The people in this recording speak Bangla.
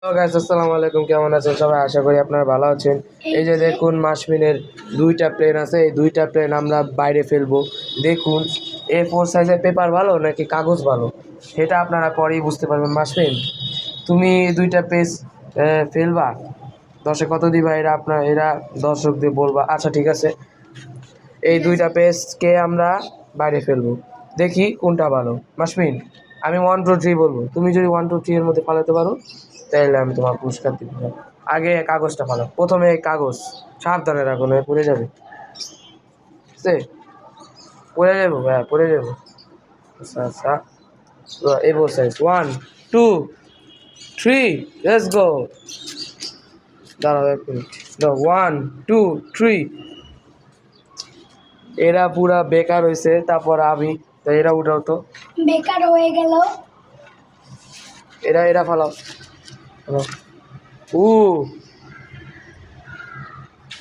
হ্যালো গাইস, আসসালামু আলাইকুম। কেমন আছেন সবাই? আশা করি আপনারা ভালো আছেন। এই যে দেখুন, মাশমিনের দুইটা প্লেন আছে। এই দুইটা প্লেন আমরা বাইরে ফেলবো। দেখুন, A4 সাইজের পেপার ভালো নাকি কাগজ ভালো, সেটা আপনারা পরেই বুঝতে পারবেন। মাশমিন, তুমি দুইটা পেজ ফেলবা, 10-এ কত দিবা? এরা দর্শকদের বলবা। আচ্ছা, ঠিক আছে। এই দুইটা পেজকে আমরা বাইরে ফেলবো, দেখি কোনটা ভালো। মাসমিন, আমি 1 2 3 বলবো, তুমি যদি 1 2 3 এর মধ্যে ফালাতে পারো তাহলে আমি তোমার পুরস্কার দিব। আগে কাগজটা ফালাও, প্রথমে কাগজ। সাবধানে রাখো, নয় পড়ে যাবে। ঠিক আছে? পড়ে যাবো, হ্যাঁ পড়ে যাবো। আচ্ছা আচ্ছা, এ4 সাইজ। 1 2 3, let's go. দাঁড়াও 1 মিনিট। 1 2 3। এরা পুরা বেকার হয়েছে, তারপর আমি তো এরা উঠাও তো। বেকার হয়ে গেল। এরা ফালাও ফালাও। উ